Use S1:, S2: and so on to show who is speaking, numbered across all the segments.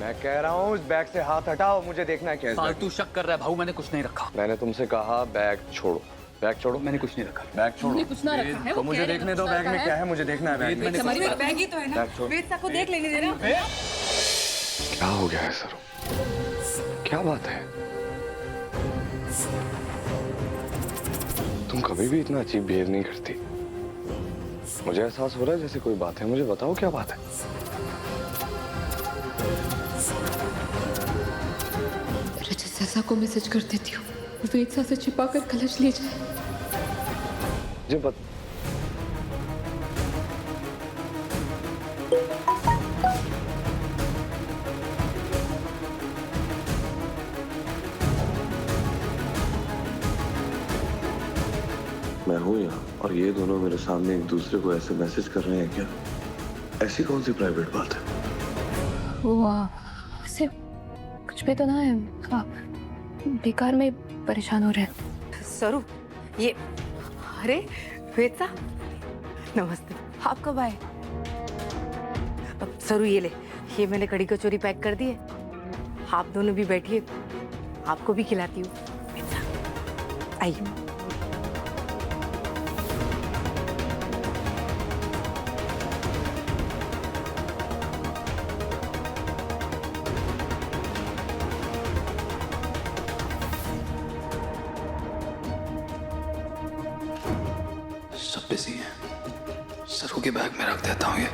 S1: मैं कह रहा हूँ इस बैग से हाथ हटाओ, मुझे देखना है क्या है इस बैग
S2: फालतू शक कर रहा है भाऊ, मैंने कुछ नहीं रखा।
S1: में। मैंने तुमसे कहा बैग छोड़ो, बैग छोड़ो।
S2: मैंने कुछ नहीं रखा।
S1: बैग छोड़ो।
S3: हमने कुछ ना रखा है।
S1: तो मुझे देखने दो बैग में क्या है, मुझे देखना है बैग में।
S3: हमारे पास बैग ही तो है ना।
S1: बैग छोड़।
S3: वेद साहब को देख लेने देना।
S1: क्या हो गया है सर? क्या बात है? तुम कभी भी इतना अजीब बिहेव नहीं करती। मुझे एहसास हो रहा है जैसे कोई बात है, मुझे बताओ क्या बात है।
S4: रजत चाचा को मैसेज कर देती हूँ, वेद सा से छिपा कर कलश ले जाए।
S1: मुझे मैं हूँ यहाँ और ये दोनों मेरे सामने एक दूसरे को ऐसे मैसेज कर रहे हैं क्या? ऐसी कौन सी प्राइवेट बात है?
S4: वो ऐसे कुछ भी तो ना है, बेकार में परेशान हो रहे हैं।
S3: सरू, ये अरे वेद साहब नमस्ते। आप कब आए? अब सरू ये ले, ये मैंने कड़ी कचौरी पैक कर दी है। आप दोनों भी बैठिए, आपको भी खिलाती हूँ। वेद साहब आइए।
S2: सब बिजी हैं। सरू के बैग में रख देता हूँ ये।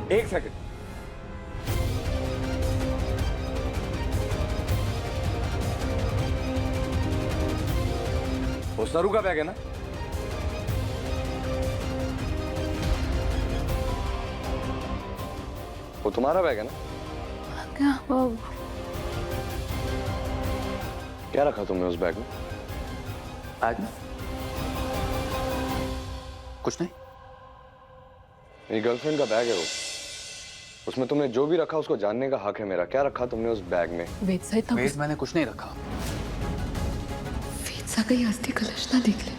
S1: एक सेकंड। वो सरू का बैग है ना? वो तुम्हारा बैग है ना?
S4: क्या वो
S1: क्या रखा तुमने उस बैग में?
S2: बैग में कुछ नहीं।
S1: मेरी गर्लफ्रेंड का बैग है वो। उसमें तुमने जो भी रखा उसको जानने का हक है मेरा। क्या रखा तुमने उस बैग में?
S4: वेद सा इतना
S2: वेद मैंने कुछ नहीं रखा।
S4: वेद सा कहीं अस्थि कलश ना देख ले।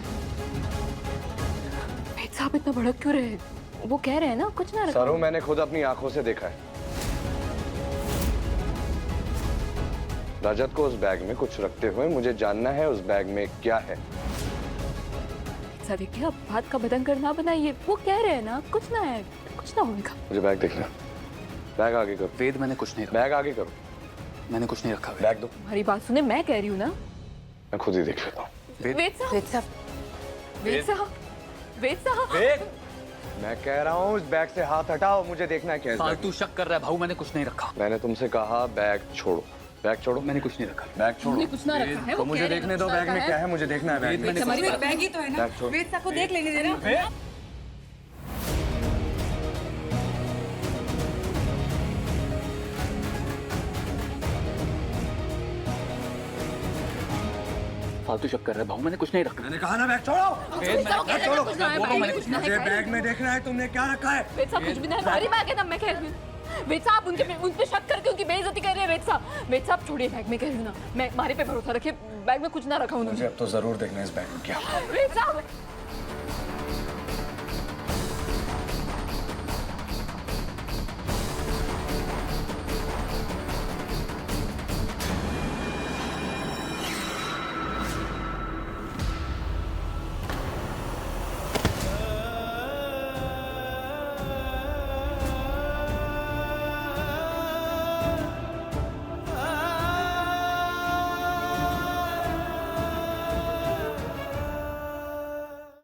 S4: वेद साहब इतना भड़क क्यों रहे? वो कह रहे हैं ना कुछ ना रखा।
S1: सरू, मैंने खुद अपनी आंखों से देखा है। रजत को उस बैग में कुछ रखते हुए मुझे जानना है उस बैग में क्या है।
S4: ऐसा देखिए, अब बात का बदन करना बनाइए। वो कह रहे हैं ना कुछ ना है, कुछ ना होगा।
S1: मुझे बैग देखना। बैग आगे करो।
S2: वेद मैंने कुछ नहीं रखा।
S1: बैग आगे करो।
S2: मैंने कुछ नहीं रखा।
S1: बैग दो।
S4: हमारी बात सुने, मैं कह रही हूँ ना।
S1: मैं खुद ही देख लेता हूँ।
S4: वेद साहब,
S3: वेद साहब,
S4: वेद साहब, वेद साहब।
S1: मैं कह रहा हूँ इस बैग से हाथ हटाओ, मुझे देखना है क्या है इस बैग
S2: फालतू शक कर रहा है भाऊ, मैंने कुछ नहीं रखा।
S1: में। मैंने तुमसे कहा बैग छोड़ो, बैग छोड़ो।
S2: मैंने कुछ नहीं रखा।
S1: बैग छोड़ो।
S3: हमने कुछ ना रखा है।
S1: तो मुझे देखने दो बैग में क्या है, मुझे देखना है बैग में।
S3: हमारे पास बैग ही तो है ना।
S1: बैग छोड़।
S3: वेद साहब को देख लेने देना।
S2: फालतू शक कर रहा है भाऊ, मैंने कुछ नहीं रखा।
S1: मैंने कहा ना बैग छोड़ो।
S2: वेद मैंने
S1: छोड़ो।
S2: मैंने कुछ नहीं
S1: मुझे बैग में देखना है तुमने क्या रखा है।
S4: वेद साहब कुछ भी नहीं, हमारी बैग है ना। मैं कह रही हूँ वेद साहब उन पे शक करके उनकी बेइज्जती कर रहे हैं। वेद साहब छोड़िए बैग में, कह रही हूँ ना। मैं हमारे पे भरोसा रखिए, बैग में कुछ ना रखा उन्होंने।
S1: मुझे अब तो जरूर देखना है इस बैग में क्या।
S4: वेद साहब